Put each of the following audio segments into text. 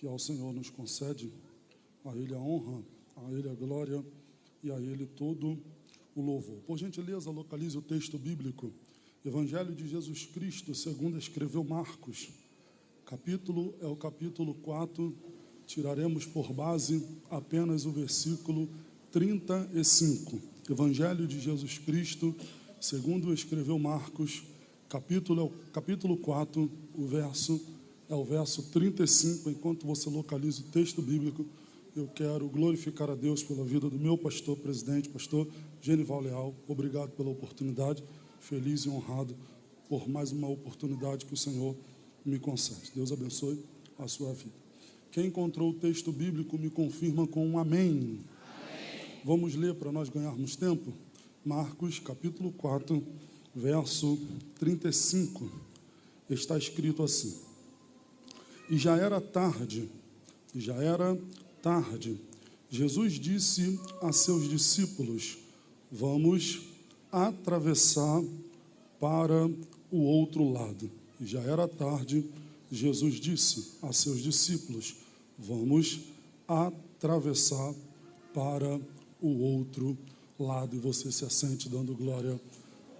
que ao Senhor nos concede, a Ele a honra, a Ele a glória e a Ele todo o louvor. Por gentileza, localize o texto bíblico, Evangelho de Jesus Cristo, segundo escreveu Marcos, capítulo é o capítulo 4, tiraremos por base apenas o versículo 35. Evangelho de Jesus Cristo, segundo escreveu Marcos, capítulo é o capítulo 4, o verso é o verso 35. Enquanto você localiza o texto bíblico, eu quero glorificar a Deus pela vida do meu pastor presidente, pastor Genival Leal. Obrigado pela oportunidade, feliz e honrado por mais uma oportunidade que o Senhor me concede. Deus abençoe a sua vida. Quem encontrou o texto bíblico me confirma com um amém. Vamos ler para nós ganharmos tempo? Marcos, capítulo 4, verso 35. Está escrito assim: E já era tarde, Jesus disse a seus discípulos: Vamos atravessar para o outro lado. E já era tarde, Jesus disse a seus discípulos: Vamos atravessar para o outro lado. E você se assente dando glória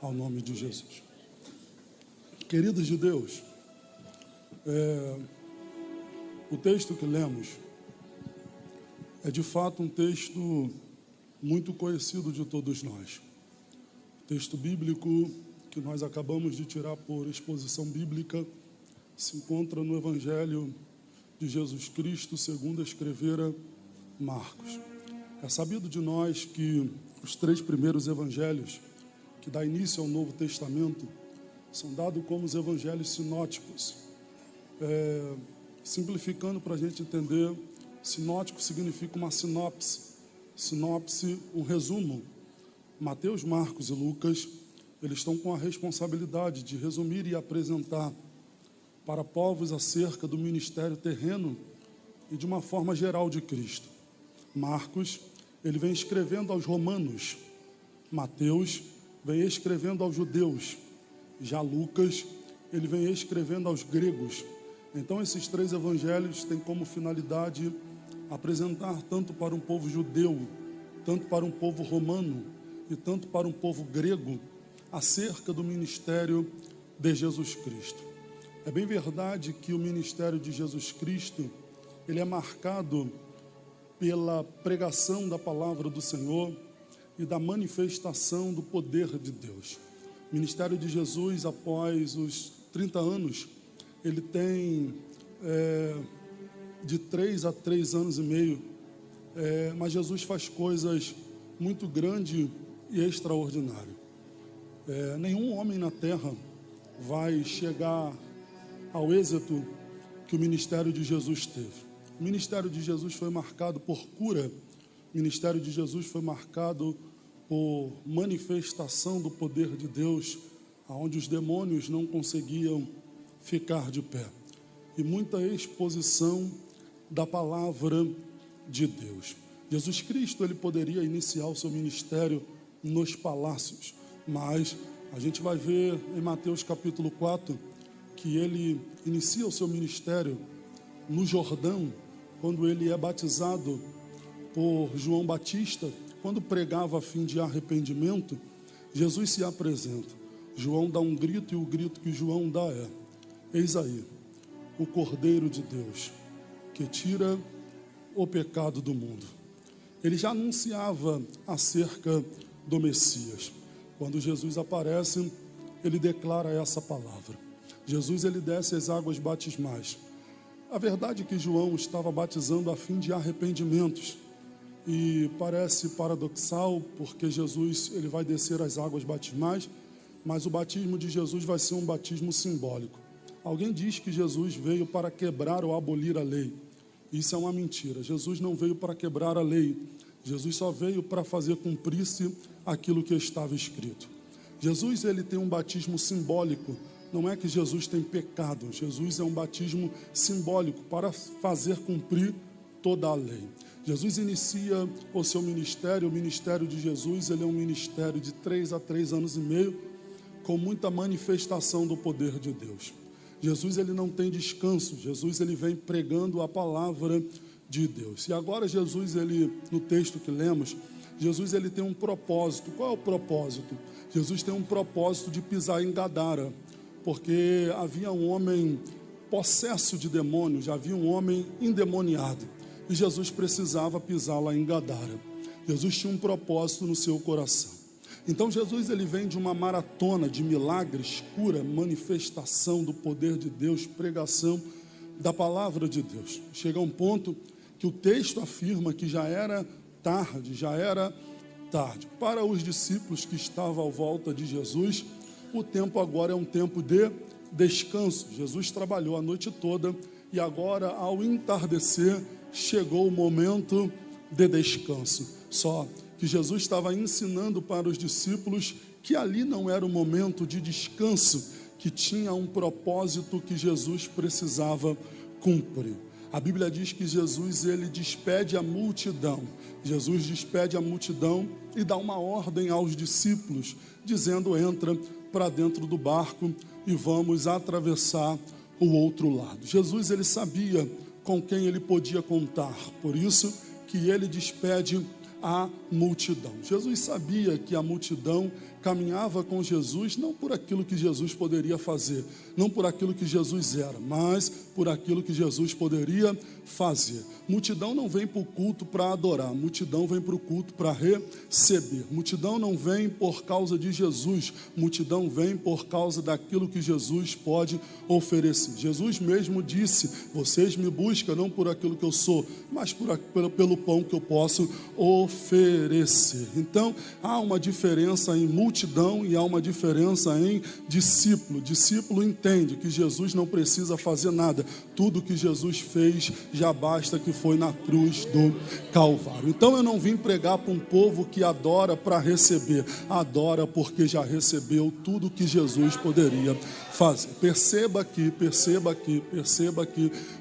ao nome de Jesus. Queridos de Deus, o texto que lemos é de fato um texto muito conhecido de todos nós. O texto bíblico que nós acabamos de tirar por exposição bíblica se encontra no Evangelho de Jesus Cristo, segundo escrevera Marcos. É sabido de nós que os 3 primeiros evangelhos, que dá início ao Novo Testamento, são dados como os evangelhos sinóticos. Simplificando para a gente entender, sinótico significa uma sinopse. Sinopse, um resumo. Mateus, Marcos e Lucas, eles estão com a responsabilidade de resumir e apresentar para povos acerca do ministério terreno e de uma forma geral de Cristo. Marcos, ele vem escrevendo aos romanos. Mateus vem escrevendo aos judeus. Já Lucas, ele vem escrevendo aos gregos. Então, esses 3 evangelhos têm como finalidade apresentar tanto para um povo judeu, tanto para um povo romano e tanto para um povo grego, acerca do ministério de Jesus Cristo. É bem verdade que o ministério de Jesus Cristo, ele é marcado pela pregação da palavra do Senhor e da manifestação do poder de Deus. O ministério de Jesus, após os 30 anos, ele tem de 3 a 3 anos e meio, mas Jesus faz coisas muito grandes e extraordinárias. Nenhum homem na terra vai chegar ao êxito que o ministério de Jesus teve. O ministério de Jesus foi marcado por cura, o ministério de Jesus foi marcado por manifestação do poder de Deus, onde os demônios não conseguiam ficar de pé, e muita exposição da palavra de Deus. Jesus Cristo, ele poderia iniciar o seu ministério nos palácios, mas a gente vai ver em Mateus capítulo 4 que ele inicia o seu ministério no Jordão, quando ele é batizado por João Batista. Quando pregava a fim de arrependimento, Jesus se apresenta. João dá um grito, e o grito que João dá é: Eis aí, o Cordeiro de Deus, que tira o pecado do mundo. Ele já anunciava acerca do Messias. Quando Jesus aparece, ele declara essa palavra. Jesus, ele desce as águas batismais. A verdade é que João estava batizando a fim de arrependimentos. E parece paradoxal, porque Jesus, ele vai descer as águas batismais, mas o batismo de Jesus vai ser um batismo simbólico. Alguém diz que Jesus veio para quebrar ou abolir a lei. Isso é uma mentira. Jesus não veio para quebrar a lei. Jesus só veio para fazer cumprir-se aquilo que estava escrito. Jesus, ele tem um batismo simbólico. Não é que Jesus tem pecado. Jesus é um batismo simbólico para fazer cumprir toda a lei. Jesus inicia o seu ministério. O ministério de Jesus, ele é um ministério de 3 a 3 anos e meio, com muita manifestação do poder de Deus. Jesus ele não tem descanso. Jesus ele vem pregando a palavra de Deus. E agora Jesus, ele, no texto que lemos, Jesus ele tem um propósito. Qual é o propósito? Jesus tem um propósito de pisar em Gadara, porque havia um homem possesso de demônios, havia um homem endemoniado, e Jesus precisava pisar lá em Gadara. Jesus tinha um propósito no seu coração. Então Jesus ele vem de uma maratona de milagres, cura, manifestação do poder de Deus, pregação da palavra de Deus. Chega a um ponto que o texto afirma que já era tarde. Para os discípulos que estavam à volta de Jesus, o tempo agora é um tempo de descanso. Jesus trabalhou a noite toda e agora, ao entardecer, chegou o momento de descanso. Só que Jesus estava ensinando para os discípulos que ali não era o momento de descanso, que tinha um propósito que Jesus precisava cumprir. A Bíblia diz que Jesus ele despede a multidão. Jesus despede a multidão e dá uma ordem aos discípulos, dizendo: entra para dentro do barco e vamos atravessar o outro lado. Jesus ele sabia com quem ele podia contar, por isso que ele despede a multidão. Jesus sabia que a multidão caminhava com Jesus não por aquilo que Jesus poderia fazer, não por aquilo que Jesus era, mas por aquilo que Jesus poderia fazer. Multidão não vem para o culto para adorar, multidão vem para o culto para receber. Multidão não vem por causa de Jesus, multidão vem por causa daquilo que Jesus pode oferecer. Jesus mesmo disse: vocês me buscam não por aquilo que eu sou, mas pelo pão que eu posso oferecer. Então há uma diferença em multidão e há uma diferença em discípulo. Discípulo entende que Jesus não precisa fazer nada, tudo que Jesus fez já basta, que foi na cruz do Calvário. Então eu não vim pregar para um povo que adora para receber, adora porque já recebeu tudo que Jesus poderia fazer. Perceba aqui,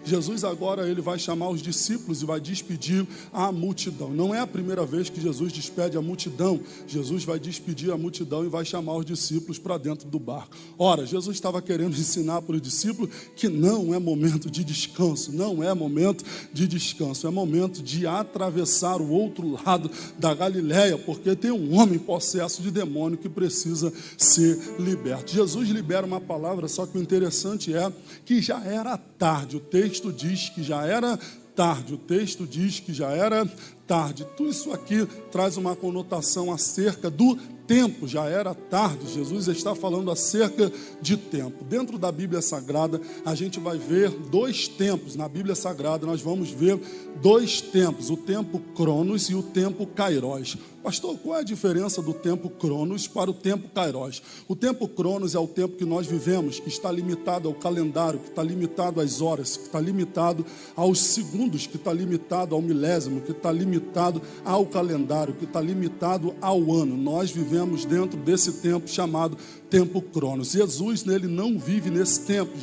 Jesus agora ele vai chamar os discípulos e vai despedir a multidão. Não é a primeira vez que Jesus despede a multidão. Jesus vai despedir a multidão e vai chamar os discípulos para dentro do barco. Ora, Jesus estava querendo ensinar para os discípulos que não é momento de descanso, não é momento de descanso, é momento de atravessar o outro lado da Galileia, porque tem um homem possesso de demônio que precisa ser liberto. Jesus libera uma palavra, só que o interessante é que já era tarde. O texto diz que já era tarde. Tudo isso aqui traz uma conotação acerca do tempo. Já era tarde. Jesus está falando acerca de tempo. Dentro da Bíblia Sagrada, a gente vai ver dois tempos. Na Bíblia Sagrada, nós vamos ver dois tempos: o tempo Cronos e o tempo Kairos. Pastor, qual é a diferença do tempo Cronos para o tempo Kairos? O tempo Cronos é o tempo que nós vivemos, que está limitado ao calendário, que está limitado às horas, que está limitado aos segundos, que está limitado ao milésimo, que está limitado ao calendário, que está limitado ao ano. Nós vivemos dentro desse tempo chamado tempo Cronos. Jesus, ele não vive nesse tempo.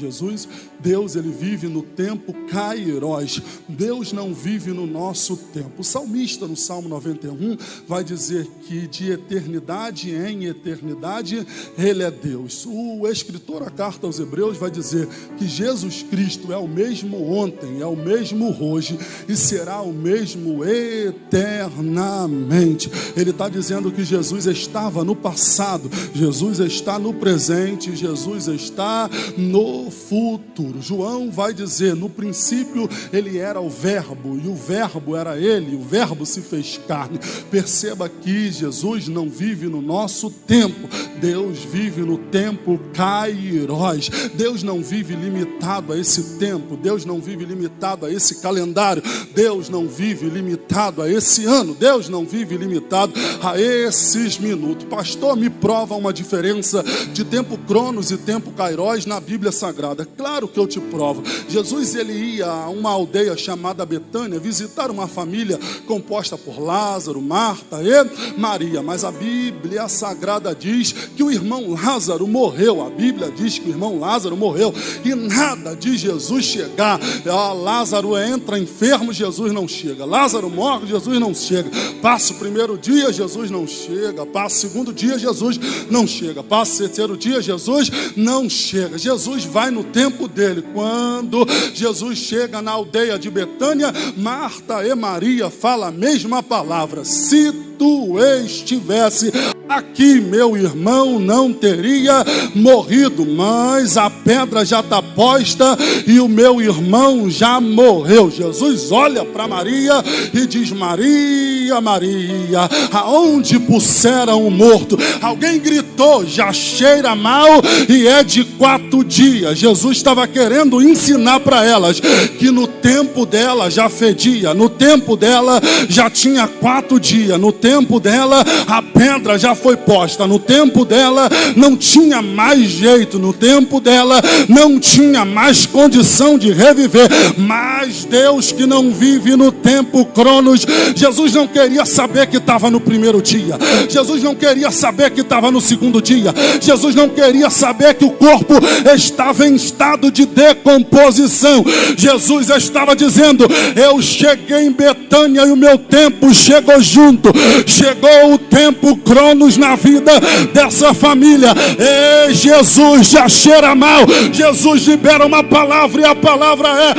Deus, ele vive no tempo Kairos. Deus não vive no nosso tempo. O salmista, no Salmo 91, vai dizer que de eternidade em eternidade ele é Deus. O escritor da carta aos Hebreus vai dizer que Jesus Cristo é o mesmo ontem, é o mesmo hoje e será o mesmo eternamente. Ele está dizendo que Jesus estava no passado, Jesus está no presente, Jesus está no futuro. João vai dizer: no princípio ele era o verbo e o verbo era ele, o verbo se fez carne. Perceba que Jesus não vive no nosso tempo, Deus vive no tempo Kairos. Deus não vive limitado a esse tempo, Deus não vive limitado a esse calendário, Deus não vive limitado a esse ano, Deus não vive limitado a esses minutos. Pastor, me prova uma diferença de tempo Cronos e tempo Kairos na Bíblia Sagrada. Claro que eu te provo. Jesus ele ia a uma aldeia chamada Betânia visitar uma família composta por Lázaro, Marta e Maria, mas a Bíblia Sagrada diz que o irmão Lázaro morreu. A Bíblia diz que o irmão Lázaro morreu e nada de Jesus chegar. Lázaro entra enfermo, Jesus não chega. Lázaro morre, Jesus não chega. Passa o primeiro dia, Jesus não chega. Passa o segundo dia, Jesus não chega. Passa o terceiro dia, Jesus não chega. Jesus vai no tempo dele. Quando Jesus chega na aldeia de Betânia, Marta e Maria falam a mesma palavra: se tu estivesse aqui, meu irmão não teria morrido, mas a pedra já está posta e o meu irmão já morreu. Jesus olha para Maria e diz: Maria, Maria, aonde puseram o morto? Alguém gritou: já cheira mal e é de 4 dias. Jesus estava querendo ensinar para elas que no tempo dela já fedia, no tempo dela já tinha 4 dias, no tempo dela a pedra já foi posta, no tempo dela não tinha mais jeito, no tempo dela não tinha mais condição de reviver. Mas Deus, que não vive no tempo Cronos, Jesus não queria saber que estava no primeiro dia, Jesus não queria saber que estava no segundo dia, Jesus não queria saber que o corpo estava em estado de decomposição. Jesus estava dizendo: eu cheguei em Betânia e o meu tempo chegou junto. Chegou o tempo Cronos na vida dessa família. E Jesus já cheira mal. Jesus libera uma palavra e a palavra é: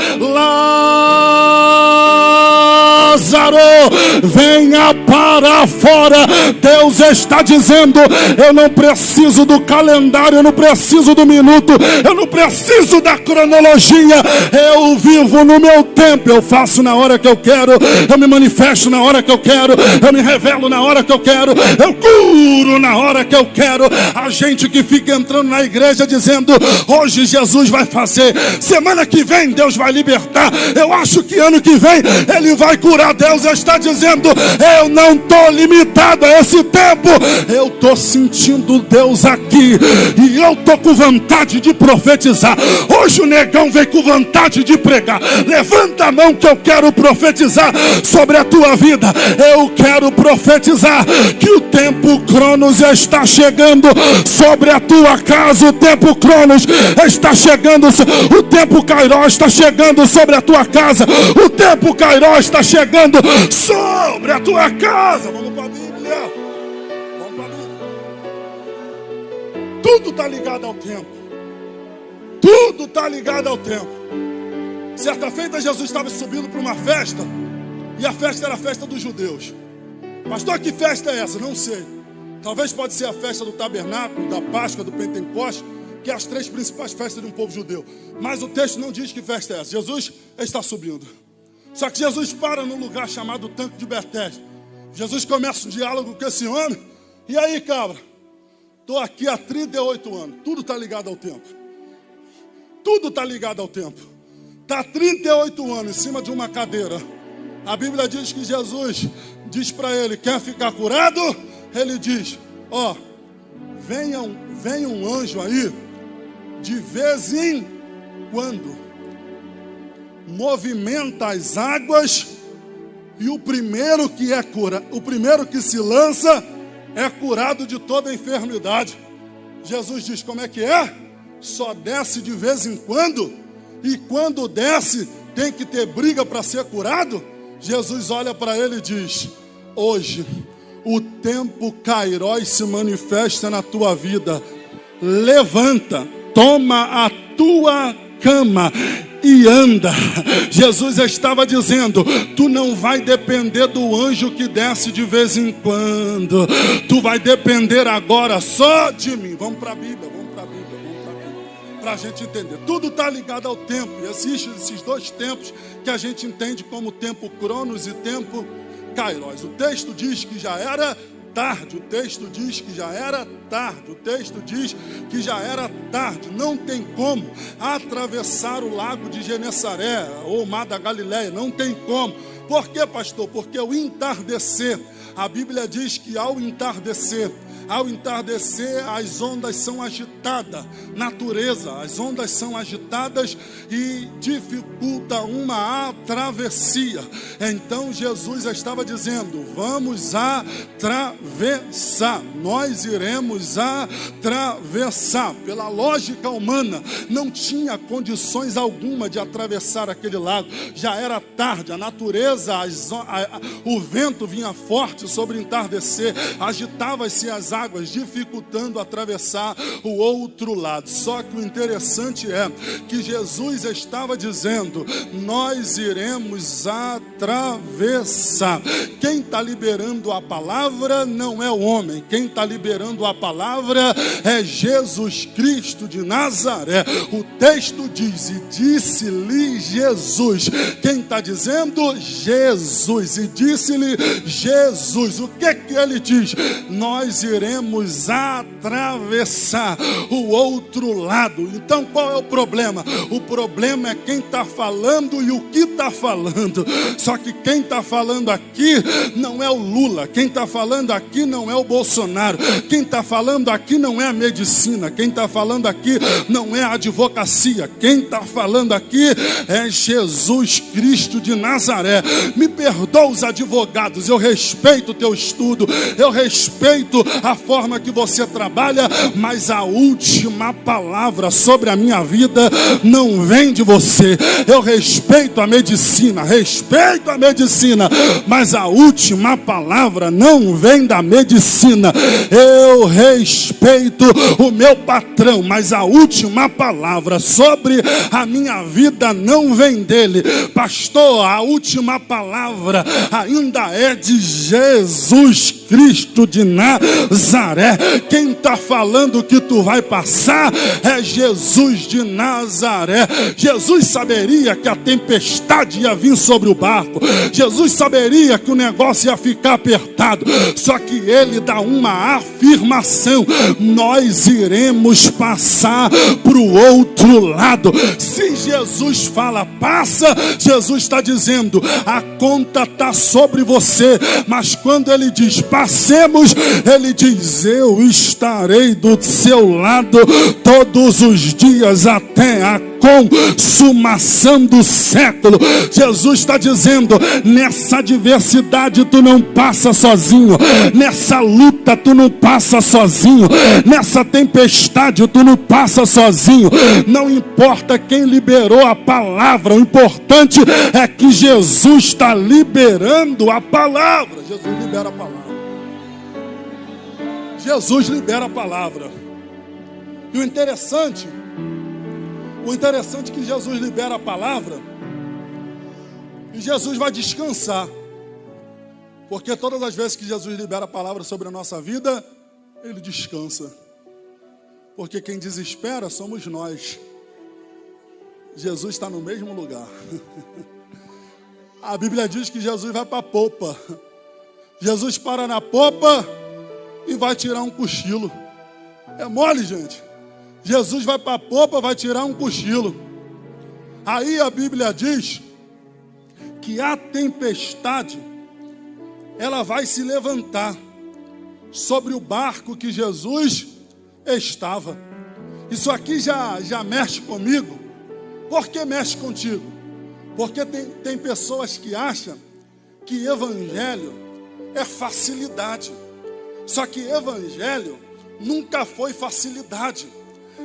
Lázaro, venha para fora. Deus está dizendo: eu não preciso do calendário, eu não preciso do minuto, eu não preciso da cronologia. Eu vivo no meu tempo, eu faço na hora que eu quero, eu me manifesto na hora que eu quero, eu me revelo na hora que eu quero, eu curo na hora que eu quero. A gente que fica entrando na igreja dizendo: hoje Jesus vai fazer, semana que vem Deus vai libertar, eu acho que ano que vem Ele vai curar. Deus está dizendo: eu não estou limitado a esse tempo, eu estou sentindo Deus aqui e eu estou com vontade de profetizar. Hoje o negão veio com vontade de pregar. Levanta a mão que eu quero profetizar sobre a tua vida. Eu quero profetizar que o tempo Cronos está chegando sobre a tua casa. O tempo Cronos está chegando, o tempo Kairos está chegando sobre a tua casa. O tempo Kairos está chegando sobre a tua casa. Vamos para a Bíblia. Vamos para a Bíblia. Tudo está ligado ao tempo. Tudo está ligado ao tempo. Certa feita Jesus estava subindo para uma festa, e a festa era a festa dos judeus. Pastor, que festa é essa? Não sei. Talvez pode ser a festa do tabernáculo, da Páscoa, do Pentecostes, que é as 3 principais festas de um povo judeu. Mas o texto não diz que festa é essa. Jesus está subindo. Só que Jesus para num lugar chamado Tanque de Betesda. Jesus começa um diálogo com esse homem. E aí, cabra? Estou aqui há 38 anos. Tudo está ligado ao tempo. Tudo está ligado ao tempo. Está 38 anos em cima de uma cadeira. A Bíblia diz que Jesus diz para ele: quer ficar curado? Ele diz: ó, venha um anjo aí, de vez em quando, movimenta as águas, e o primeiro que se lança é curado de toda enfermidade. Jesus diz: como é que é? Só desce de vez em quando, e quando desce tem que ter briga para ser curado? Jesus olha para ele e diz: hoje o tempo Kairos se manifesta na tua vida. Levanta, toma a tua cama e anda. Jesus estava dizendo: tu não vai depender do anjo que desce de vez em quando, tu vai depender agora só de mim. Vamos para a Bíblia, para a gente entender. Tudo está ligado ao tempo. E existem esses 2 tempos que a gente entende como tempo Cronos e tempo Kairos. O texto diz que já era tarde, o texto diz que já era tarde, o texto diz que já era tarde. Não tem como atravessar o lago de Genesaré ou o mar da Galileia, não tem como. Por quê, pastor? Porque o entardecer, a Bíblia diz que ao entardecer as ondas são agitadas, natureza, as ondas são agitadas e dificulta uma travessia. Então Jesus estava dizendo: vamos atravessar, nós iremos atravessar. Pela lógica humana, não tinha condições alguma de atravessar aquele lago, já era tarde, a natureza, o vento vinha forte sobre o entardecer, agitava-se as águas, dificultando atravessar o outro lado. Só que o interessante é que Jesus estava dizendo: nós iremos atravessar. Quem está liberando a palavra não é o homem, quem está liberando a palavra é Jesus Cristo de Nazaré. O texto diz: e disse-lhe Jesus. Quem está dizendo? Jesus. E disse-lhe Jesus. O que ele diz? Nós iremos atravessar o outro lado. Então qual é o problema? O problema é quem está falando e o que está falando. Só que quem está falando aqui não é o Lula, quem está falando aqui não é o Bolsonaro, quem está falando aqui não é a medicina, quem está falando aqui não é a advocacia, quem está falando aqui é Jesus Cristo de Nazaré. Me perdoa os advogados, eu respeito o teu estudo, eu respeito a forma que você trabalha, mas a última palavra sobre a minha vida não vem de você. Eu respeito a medicina, mas a última palavra não vem da medicina. Eu respeito o meu patrão, mas a última palavra sobre a minha vida não vem dele. Pastor, a última palavra ainda é de Jesus Cristo de Nazaré. Quem está falando que tu vai passar é Jesus de Nazaré. Jesus saberia que a tempestade ia vir sobre o barco. Jesus saberia que o negócio ia ficar apertado. Só que ele dá uma afirmação: nós iremos passar para o outro lado. Se Jesus fala passa, Jesus está dizendo a conta está sobre você. Mas quando ele diz passemos, ele diz: eu estarei do seu lado todos os dias até a consumação do século. Jesus está dizendo: nessa adversidade tu não passa sozinho, nessa luta tu não passa sozinho, nessa tempestade tu não passa sozinho. Não importa quem liberou a palavra, o importante é que Jesus está liberando a palavra. Jesus libera a palavra. Jesus libera a palavra. E o interessante é que Jesus libera a palavra e Jesus vai descansar. Porque todas as vezes que Jesus libera a palavra sobre a nossa vida, ele descansa. Porque quem desespera somos nós. Jesus está no mesmo lugar. A Bíblia diz que Jesus vai para a popa. Jesus para na popa e vai tirar um cochilo. É mole, gente. Jesus vai para a popa, vai tirar um cochilo. Aí a Bíblia diz que a tempestade, ela vai se levantar sobre o barco que Jesus estava. Isso aqui já mexe comigo. Por que mexe contigo? Porque tem pessoas que acham que evangelho é facilidade. Só que evangelho nunca foi facilidade.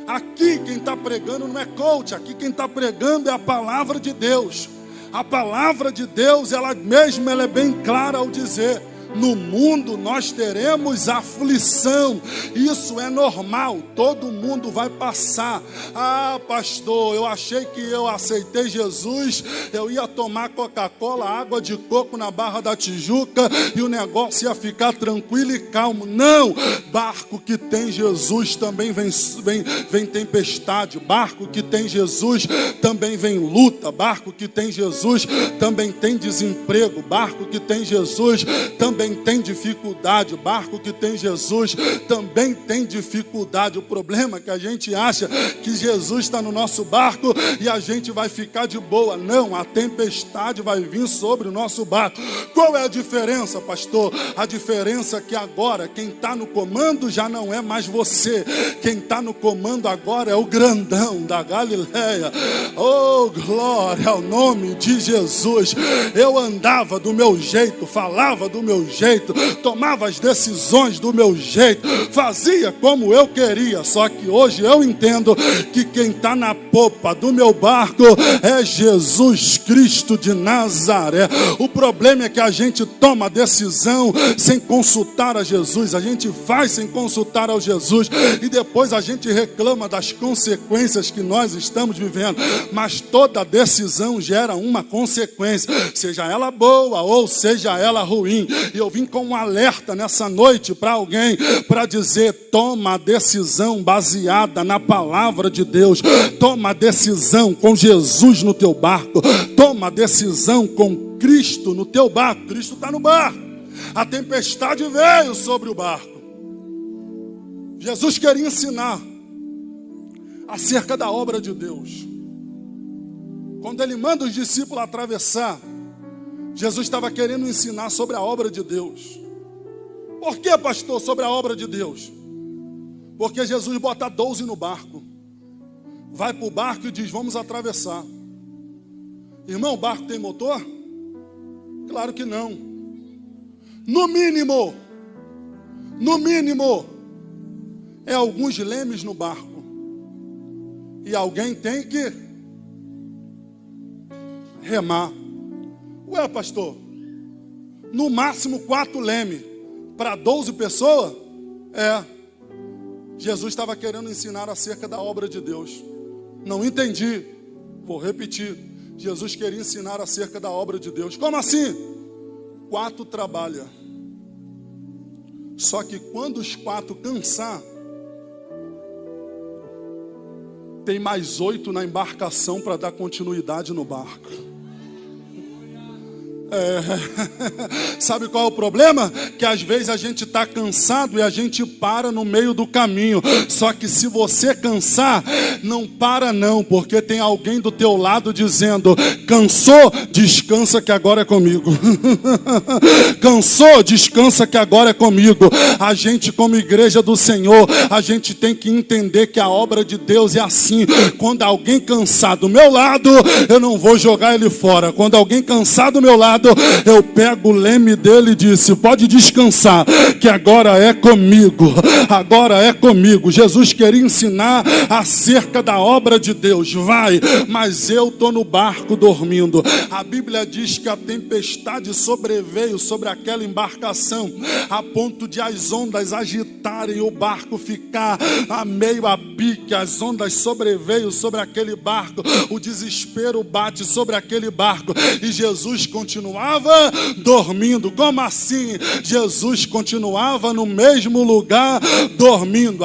Aqui quem está pregando não é coach, aqui quem está pregando é a palavra de Deus. A palavra de Deus, ela é bem clara ao dizer: no mundo nós teremos aflição. Isso é normal, todo mundo vai passar. Ah, pastor, eu achei que eu aceitei Jesus, eu ia tomar Coca-Cola, água de coco na Barra da Tijuca e o negócio ia ficar tranquilo e calmo. Não, barco que tem Jesus também vem tempestade. Barco que tem Jesus também vem luta. Barco que tem Jesus também tem desemprego. Barco que tem Jesus também tem dificuldade. Barco que tem Jesus também tem dificuldade. O problema é que a gente acha que Jesus está no nosso barco e a gente vai ficar de boa. Não, a tempestade vai vir sobre o nosso barco. Qual é a diferença, pastor? A diferença é que agora quem está no comando já não é mais você. Quem está no comando agora é o grandão da Galileia. Oh, glória ao nome de Jesus. Eu andava do meu jeito, falava do meu meu jeito, tomava as decisões do meu jeito, fazia como eu queria. Só que hoje eu entendo que quem está na popa do meu barco é Jesus Cristo de Nazaré. O problema é que a gente toma decisão sem consultar a Jesus, a gente faz sem consultar ao Jesus, e depois a gente reclama das consequências que nós estamos vivendo. Mas toda decisão gera uma consequência, seja ela boa ou seja ela ruim. E eu vim com um alerta nessa noite para alguém, para dizer: toma a decisão baseada na palavra de Deus, toma a decisão com Jesus no teu barco, toma a decisão com Cristo no teu barco. Cristo está no barco, a tempestade veio sobre o barco. Jesus queria ensinar acerca da obra de Deus. Quando ele manda os discípulos atravessar, Jesus estava querendo ensinar sobre a obra de Deus. Por que, pastor, sobre a obra de Deus? Porque Jesus bota 12 no barco, vai para o barco e diz: vamos atravessar. Irmão, o barco tem motor? Claro que não. No mínimo, é alguns lemes no barco. E alguém tem que remar. Ué, pastor, no máximo 4 lemes para 12 pessoas? Jesus estava querendo ensinar acerca da obra de Deus. Não entendi, vou repetir. Jesus queria ensinar acerca da obra de Deus. Como assim? 4 trabalham. Só que quando os 4 cansar, tem mais 8 na embarcação para dar continuidade no barco. Sabe qual é o problema? Que às vezes a gente está cansado e a gente para no meio do caminho. Só que se você cansar, não para não, porque tem alguém do teu lado dizendo: cansou? Descansa que agora é comigo. Cansou? Descansa que agora é comigo. A gente, como igreja do Senhor, a gente tem que entender que a obra de Deus é assim. Quando alguém cansar do meu lado, eu não vou jogar ele fora. Quando alguém cansar do meu lado, eu pego o leme dele e disse: pode descansar, que agora é comigo. Agora é comigo. Jesus queria ensinar acerca da obra de Deus. Vai, mas eu estou no barco dormindo. A Bíblia diz que a tempestade sobreveio sobre aquela embarcação, a ponto de as ondas agitarem, o barco ficar a meio a pique. As ondas sobreveio sobre aquele barco, o desespero bate sobre aquele barco, e Jesus continuava dormindo. Como assim? Jesus continuava no mesmo lugar dormindo.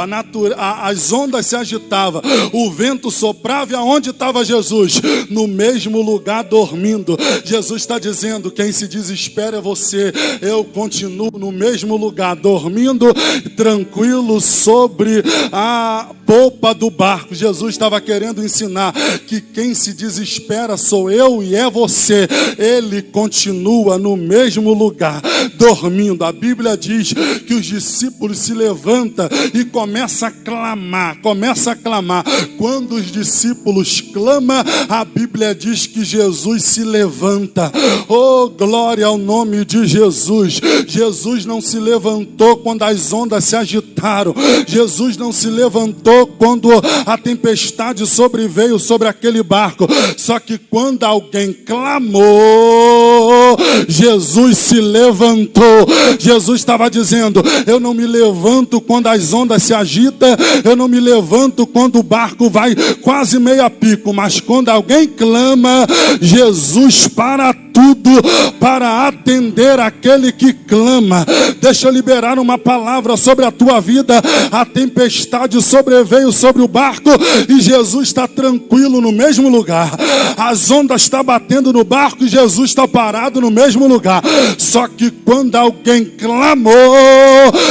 As ondas se agitavam, o vento soprava, e aonde estava Jesus? No mesmo lugar dormindo. Jesus está dizendo: quem se desespera é você. Eu continuo no mesmo lugar dormindo, tranquilo sobre a popa do barco. Jesus estava querendo ensinar que quem se desespera sou eu e é você. Ele continua no mesmo lugar dormindo. A Bíblia diz que os discípulos se levantam e começam a clamar. Quando os discípulos clamam, a Bíblia diz que Jesus se levanta. Oh, glória ao nome de Jesus. Jesus não se levantou quando as ondas se agitaram. Jesus não se levantou quando a tempestade sobreveio sobre aquele barco. Só que quando alguém clamou, Jesus se levantou. Jesus estava dizendo: eu não me levanto quando as ondas se agitam, eu não me levanto quando o barco vai quase meio a pico, mas quando alguém clama, Jesus para tudo para atender aquele que clama. Deixa eu liberar uma palavra sobre a tua vida. A tempestade sobreveio sobre o barco e Jesus está tranquilo no mesmo lugar. As ondas estão batendo no barco e Jesus está parado no mesmo lugar. Só que quando alguém clamou,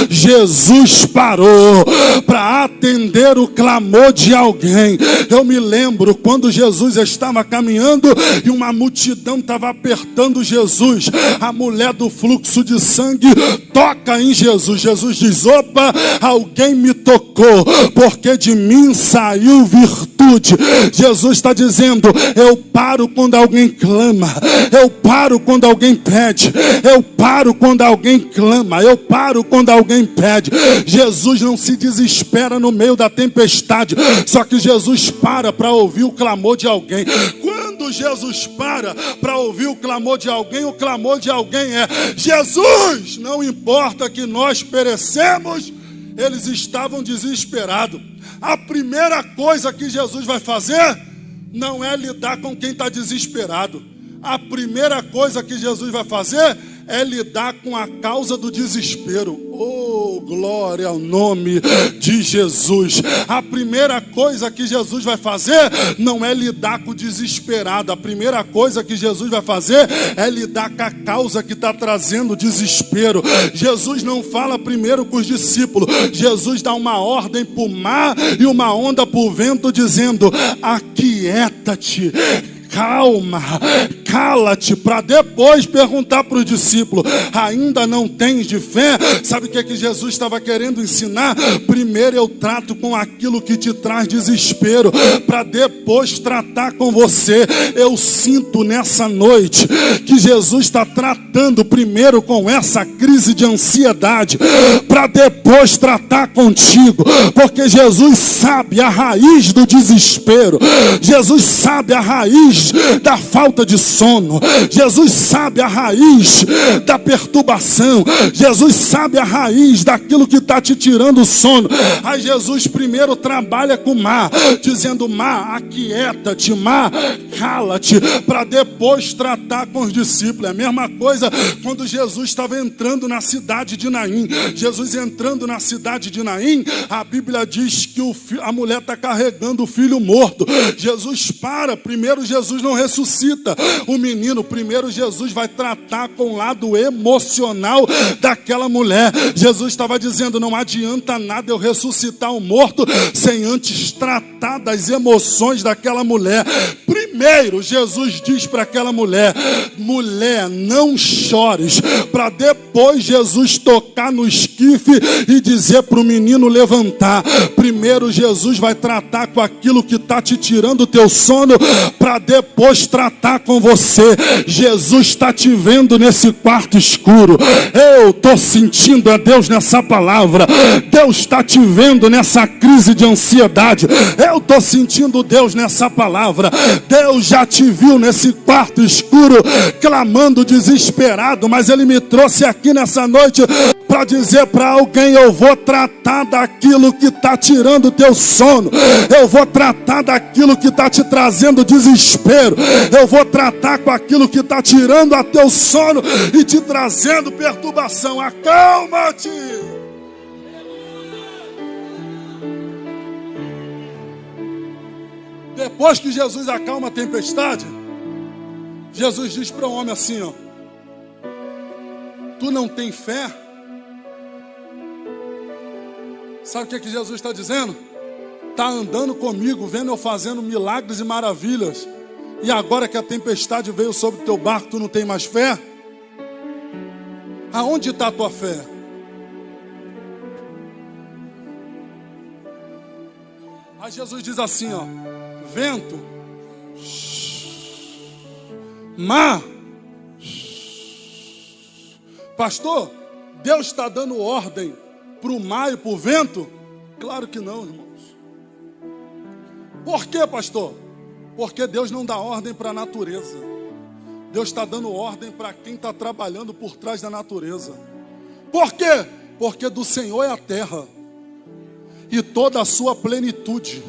Jesus parou para atender o clamor de alguém. Eu me lembro quando Jesus estava caminhando e uma multidão estava apertando apertando Jesus. A mulher do fluxo de sangue toca em Jesus. Jesus diz: opa, alguém me tocou, porque de mim saiu virtude. Jesus está dizendo: eu paro quando alguém clama, eu paro quando alguém pede, eu paro quando alguém clama, eu paro quando alguém pede. Jesus não se desespera no meio da tempestade, só que Jesus para ouvir o clamor de alguém. Quando Jesus para ouvir o clamor de alguém é: Jesus, não importa que nós perecemos. Eles estavam desesperados. A primeira coisa que Jesus vai fazer não é lidar com quem está desesperado. A primeira coisa que Jesus vai fazer é lidar com a causa do desespero. Oh, glória ao nome de Jesus. A primeira coisa que Jesus vai fazer não é lidar com o desesperado. A primeira coisa que Jesus vai fazer é lidar com a causa que está trazendo desespero. Jesus não fala primeiro com os discípulos. Jesus dá uma ordem para o mar e uma onda para o vento, dizendo: aquieta-te, calma, cala-te, para depois perguntar para os discípulos: ainda não tens de fé? Sabe o que Jesus estava querendo ensinar? Primeiro eu trato com aquilo que te traz desespero, para depois tratar com você. Eu sinto nessa noite que Jesus está tratando primeiro com essa crise de ansiedade, para depois tratar contigo, porque Jesus sabe a raiz do desespero. Jesus sabe a raiz da falta de sono. Jesus sabe a raiz da perturbação. Jesus sabe a raiz daquilo que está te tirando o sono. Aí Jesus primeiro trabalha com o mar, dizendo: mar, aquieta-te, mar, cala-te, para depois tratar com os discípulos. É a mesma coisa quando Jesus estava entrando na cidade de Naim. Jesus entrando na cidade de Naim, a Bíblia diz que a mulher está carregando o filho morto. Jesus primeiro Jesus não ressuscita o menino, primeiro Jesus vai tratar com o lado emocional daquela mulher. Jesus estava dizendo: não adianta nada eu ressuscitar um morto sem antes tratar das emoções daquela mulher. Primeiro Jesus diz para aquela mulher: mulher, não chores, para depois Jesus tocar no esquife e dizer para o menino levantar. Primeiro Jesus vai tratar com aquilo que está te tirando o teu sono, para depois tratar com você. Jesus está te vendo nesse quarto escuro. Eu estou sentindo a Deus nessa palavra. Deus está te vendo nessa crise de ansiedade. Eu estou sentindo Deus nessa palavra. Deus já te viu nesse quarto escuro, clamando desesperado, mas Ele me trouxe aqui nessa noite para dizer para alguém: eu vou tratar daquilo que está tirando o teu sono. Eu vou tratar daquilo que está te trazendo desespero. Eu vou tratar com aquilo que está tirando a teu sono e te trazendo perturbação. Acalma-te. Depois que Jesus acalma a tempestade, Jesus diz para o homem assim: ó, tu não tem fé? Sabe o que Jesus está dizendo? Está andando comigo, vendo eu fazendo milagres e maravilhas, e agora que a tempestade veio sobre o teu barco, tu não tem mais fé? Aonde está a tua fé? Aí Jesus diz assim, ó: vento, mar. Pastor, Deus está dando ordem para o mar e para o vento? Claro que não, irmãos. Por quê, pastor? Porque Deus não dá ordem para a natureza. Deus está dando ordem para quem está trabalhando por trás da natureza. Por quê? Porque do Senhor é a terra e toda a sua plenitude,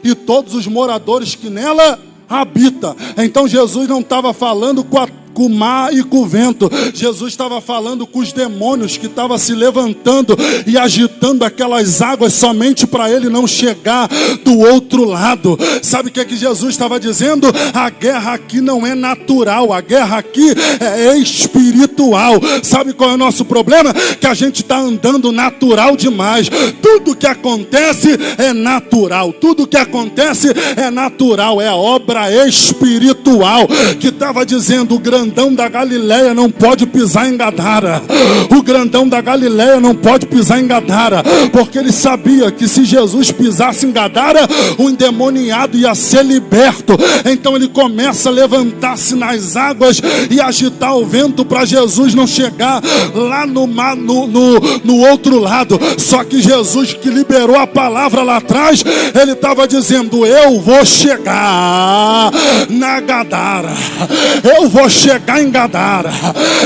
e todos os moradores que nela habitam. Então Jesus não estava falando com o mar e com o vento. Jesus estava falando com os demônios que estavam se levantando e agitando aquelas águas somente para ele não chegar do outro lado. Sabe o que Jesus estava dizendo? A guerra aqui não é natural, a guerra aqui é espiritual. espiritual. Sabe qual é o nosso problema? Que a gente está andando natural demais. Tudo que acontece é natural. Tudo que acontece é natural. É obra espiritual. Que estava dizendo: o grandão da Galileia não pode pisar em Gadara. O grandão da Galileia não pode pisar em Gadara, porque ele sabia que se Jesus pisasse em Gadara, o endemoniado ia ser liberto. Então ele começa a levantar-se nas águas e agitar o vento para Jesus não chegar lá no mar, no outro lado. Só que Jesus, que liberou a palavra lá atrás, ele estava dizendo: eu vou chegar na Gadara, eu vou chegar em Gadara.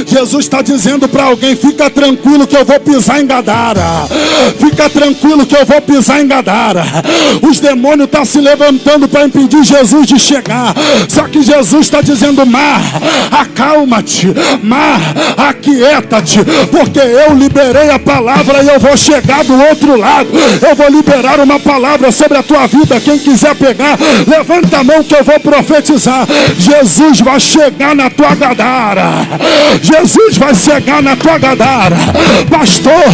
Jesus está dizendo para alguém: fica tranquilo que eu vou pisar em Gadara, fica tranquilo que eu vou pisar em Gadara. Os demônios estão se levantando para impedir Jesus de chegar. Só que Jesus está dizendo: mar, acalma-te, mar, aquieta-te, porque eu liberei a palavra e eu vou chegar do outro lado. Eu vou liberar uma palavra sobre a tua vida. Quem quiser pegar, levanta a mão que eu vou profetizar. Jesus vai chegar na tua Gadara. Jesus vai chegar na tua Gadara. Pastor,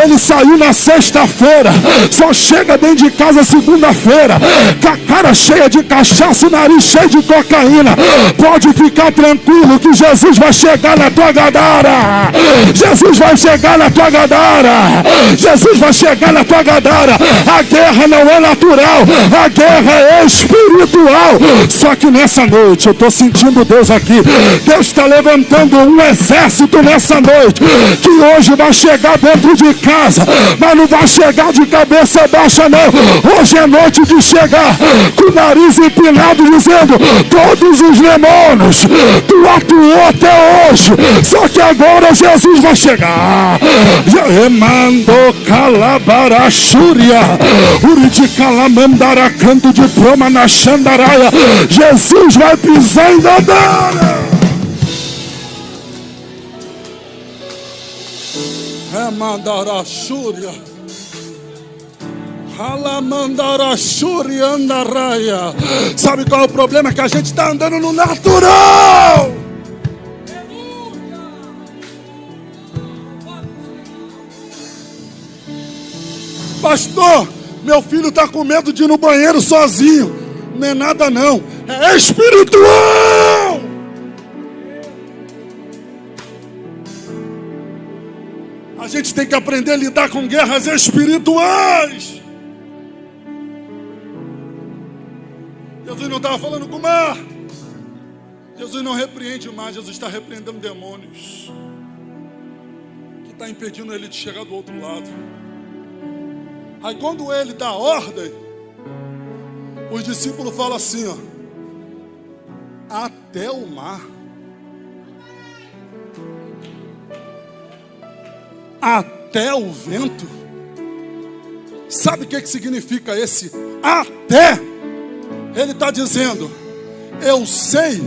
ele saiu na sexta-feira, só chega dentro de casa segunda-feira, com a cara cheia de cachaça, o nariz cheio de cocaína. Pode ficar tranquilo que Jesus vai chegar na tua Gadara. Jesus vai chegar na tua Gadara. Jesus vai chegar na tua Gadara. A guerra não é natural, a guerra é espiritual. Só que nessa noite eu estou sentindo Deus aqui. Deus está levantando um exército nessa noite, que hoje vai chegar dentro de casa, mas não vai chegar de cabeça baixa não. Hoje é noite de chegar com o nariz empinado, dizendo: todos os demônios, tu atuou até hoje, só que agora Jesus vai chegar. Remando calabarachúria, uridi calamandara, canto de proma na xandaraia. Jesus vai pisar em Gadara. Remandarachúria, alamandarachúria andaraia. Sabe qual é o problema? Que a gente está andando no natural. Pastor, meu filho está com medo de ir no banheiro sozinho. Não é nada não, é espiritual. A gente tem que aprender a lidar com guerras espirituais. Jesus não estava falando com o mar. Jesus não repreende o mar, Jesus está repreendendo demônios que está impedindo ele de chegar do outro lado. Aí quando ele dá ordem, os discípulos falam assim, ó: até o mar, até o vento. Sabe o que significa esse até? Ele está dizendo: eu sei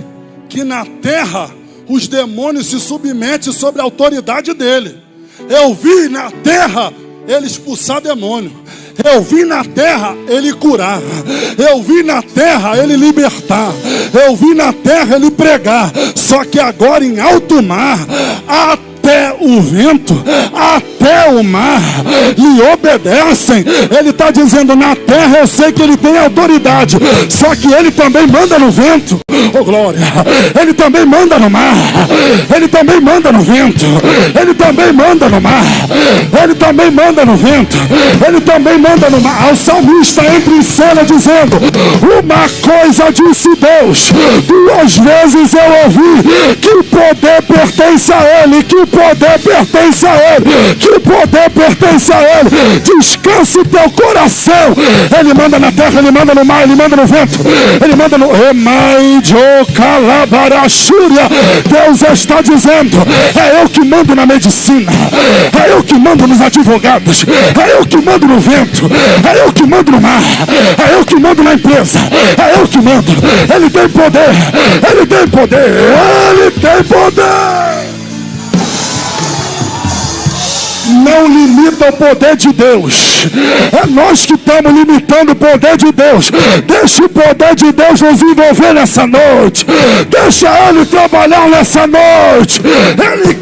que na terra os demônios se submetem sobre a autoridade dele. Eu vi na terra ele expulsar demônio. Eu vi na terra ele curar. Eu vi na terra ele libertar. Eu vi na terra ele pregar. Só que agora em alto mar, até o vento, até o mar lhe obedecem. Ele está dizendo: na terra eu sei que ele tem autoridade, só que ele também manda no vento. Oh glória! Ele também manda no mar. Ele também manda no vento. Ele também manda no mar. Ele também manda no vento. Ele também manda no mar. O salmista entra em cena dizendo: uma coisa disse Deus, duas vezes eu ouvi, que o poder pertence a ele, que o poder pertence a ele, que o poder pertence a ele. Descanse o teu coração. Ele manda na terra, ele manda no mar, ele manda no vento, ele manda no calabarachúria. Deus está dizendo: é eu que mando na medicina, é eu que mando nos advogados, é eu que mando no vento, é eu que mando no mar, é eu que mando na empresa, é eu que mando. Ele tem poder, ele tem poder, ele tem poder. Não limita o poder de Deus. É nós que estamos limitando o poder de Deus. Deixa o poder de Deus nos envolver nessa noite. Deixa Ele trabalhar nessa noite. Ele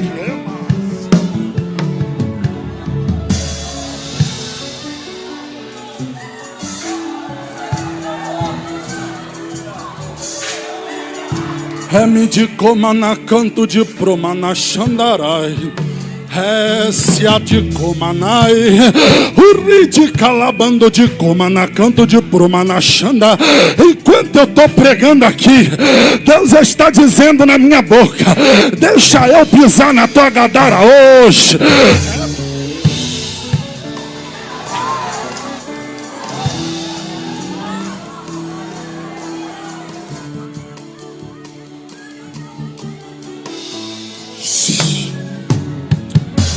me de coma na canto de proma na xandarai. Se a de comanai, uri de calabando de coma na canto de proma na xanda. Enquanto eu tô pregando aqui, Deus está dizendo na minha boca: deixa eu pisar na tua gadara hoje.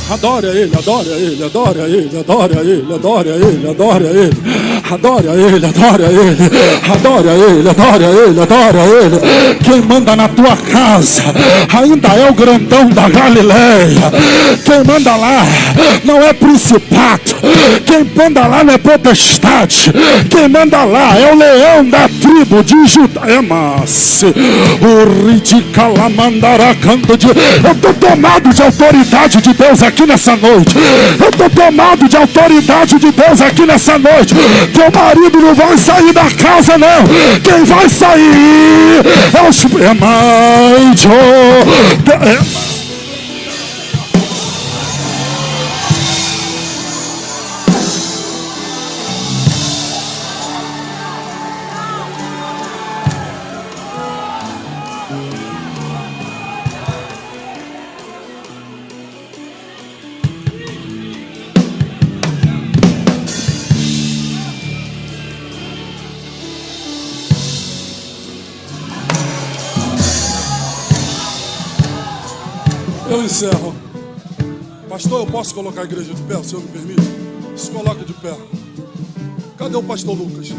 Adore a Ele, adore a Ele, adore a Ele, adore a Ele, adore a Ele, adore a Ele, adore a Ele, adore a Ele, adore a Ele, adore a Ele, adore a Ele. Quem manda na tua casa ainda é o grandão da Galileia. Quem manda lá não é principado, quem manda lá não é potestade, quem manda lá é o leão da tribo de Judá. É massa, o ridicalamandaracando de... Eu estou tomado de autoridade de Deus aqui nessa noite. Eu estou tomado de autoridade de Deus aqui nessa noite. Teu marido não vai sair da casa, não. Quem vai sair é o Supremaio. Eu encerro. Pastor, eu posso colocar a igreja de pé, o senhor me permite? Se coloca de pé. Cadê o pastor Lucas?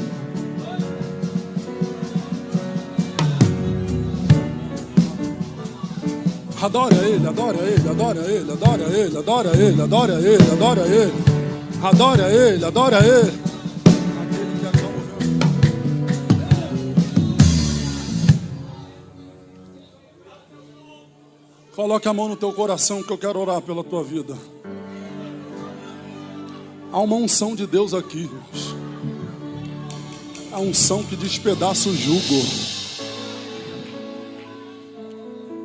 Adore a Ele, adore a Ele, adore a Ele, adore a Ele, adore a Ele, adore a Ele, adore a Ele, adore a Ele, adore a Ele. Coloque a mão no teu coração que eu quero orar pela tua vida. Há uma unção de Deus aqui, irmãos. A unção que despedaça o jugo.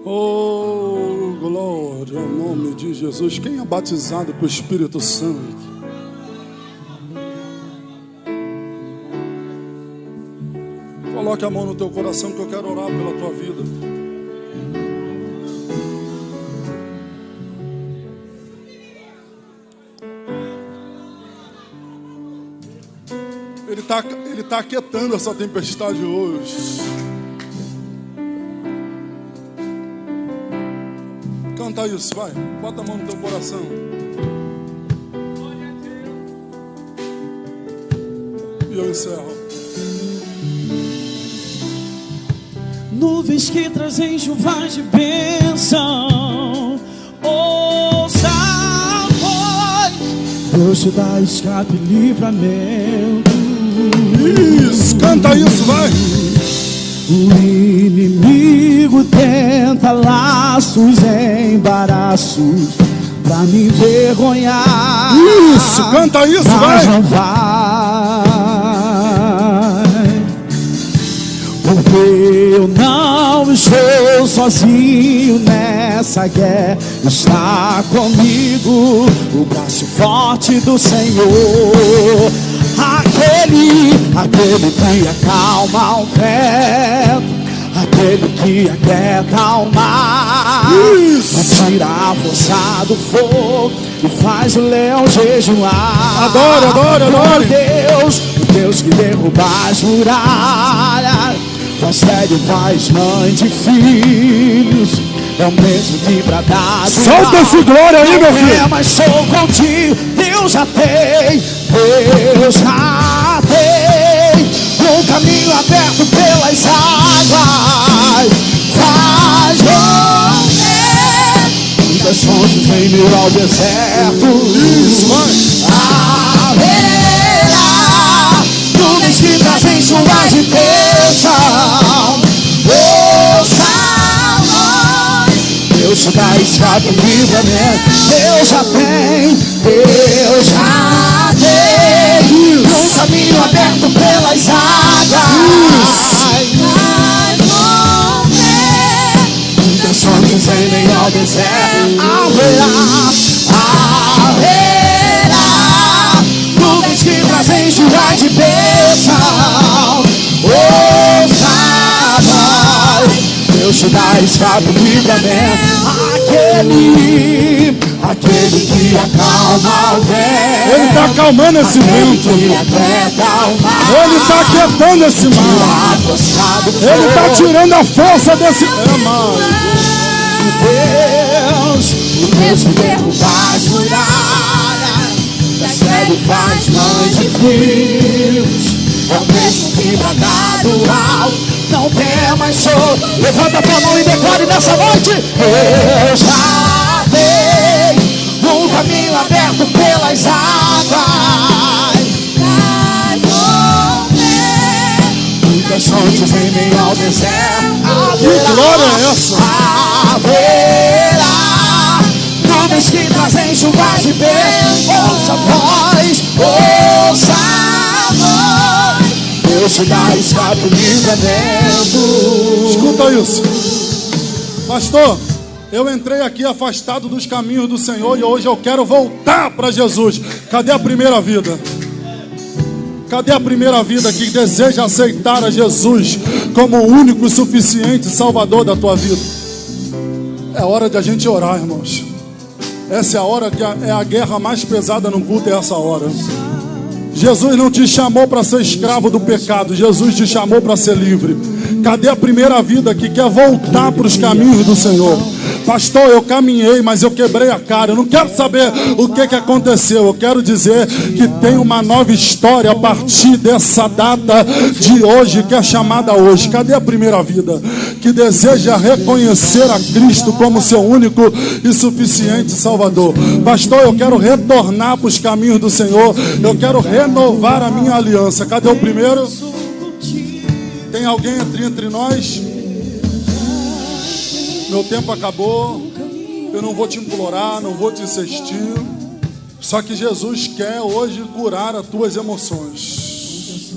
Oh, glória ao nome de Jesus. Quem é batizado com o Espírito Santo? Coloque a mão no teu coração que eu quero orar pela tua vida. Ele tá aquietando essa tempestade hoje. Canta isso, vai. Bota a mão no teu coração. E eu encerro. Nuvens que trazem chuvas de bênção. Ouça a voz. Deus te dá escape e livramento. Isso, canta isso, vai. O inimigo tenta laços, embaraços pra me envergonhar. Isso, canta isso, mas vai. Não vai, porque eu não estou sozinho nessa guerra. Está comigo o braço forte do Senhor. Aquele que acalma o vento, aquele que aquieta o mar, tira a força do fogo e faz o leão jejuar. Adore, adore, adore. O Deus que derruba as muralhas, faz velho, faz mãe de filhos, é o mesmo que bradar. Solta esse glória aí, meu filho. Mas sou contigo, Deus já tem, Deus já tem um caminho aberto pelas águas. Faz romper muitas fontes em meio ao deserto. Isso, vai. Haverá nuvens que trazem chuvas de bênção. Deus te dá escape e livramento. Deus já tem, Deus já tem um caminho aberto pelas águas. Mas vão ver horizontes em meio ao deserto. Haverá nuvens que trazem chuva de bênção. Ouça a voz, Deus te dá escape, livramento. Aquele que acalma o vento. Ele está acalmando esse vento. Ele está aquietando esse mar. Ele está tirando a força desse O Deus que derruba as muralhas, persegue, faz mãe de filhos. É o mesmo que brada do alto, não temas, sou. Levanta a tua mão e declare nessa noite: eu já dei um caminho aberto pelas águas. Muitas fontes em meio ao deserto. Que glória é essa? Haverá nuvens que trazem chuvas de bênção. Ouça a voz, ouça a voz. Deus te dá escape, livramento. Escuta isso, pastor. Eu entrei aqui afastado dos caminhos do Senhor e hoje eu quero voltar para Jesus. Cadê a primeira vida? Cadê a primeira vida que deseja aceitar a Jesus como o único e suficiente Salvador da tua vida? É hora de a gente orar, irmãos. Essa é a hora que é a guerra mais pesada no culto, é essa hora. Jesus não te chamou para ser escravo do pecado. Jesus te chamou para ser livre. Cadê a primeira vida que quer voltar para os caminhos do Senhor? Pastor, eu caminhei, mas eu quebrei a cara. Eu não quero saber o que aconteceu. Eu quero dizer que tem uma nova história a partir dessa data de hoje, que é chamada hoje. Cadê a primeira vida que deseja reconhecer a Cristo como seu único e suficiente Salvador? Pastor, eu quero retornar para os caminhos do Senhor. Eu quero renovar a minha aliança. Cadê o primeiro? Tem alguém entre nós? Meu tempo acabou. Eu não vou te implorar, não vou te insistir. Só que Jesus quer hoje curar as tuas emoções.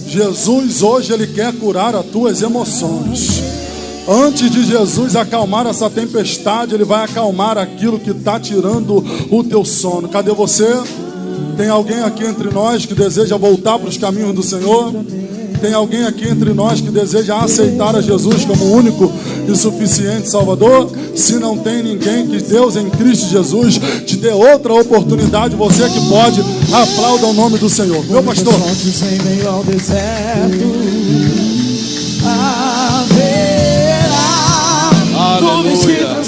Jesus hoje ele quer curar as tuas emoções. Antes de Jesus acalmar essa tempestade, ele vai acalmar aquilo que está tirando o teu sono. Cadê você? Tem alguém aqui entre nós que deseja voltar para os caminhos do Senhor? Tem alguém aqui entre nós que deseja aceitar a Jesus como o único e suficiente Salvador? Se não tem ninguém, que Deus em Cristo Jesus te dê outra oportunidade. Você que pode, aplauda o nome do Senhor. Meu pastor. Aleluia.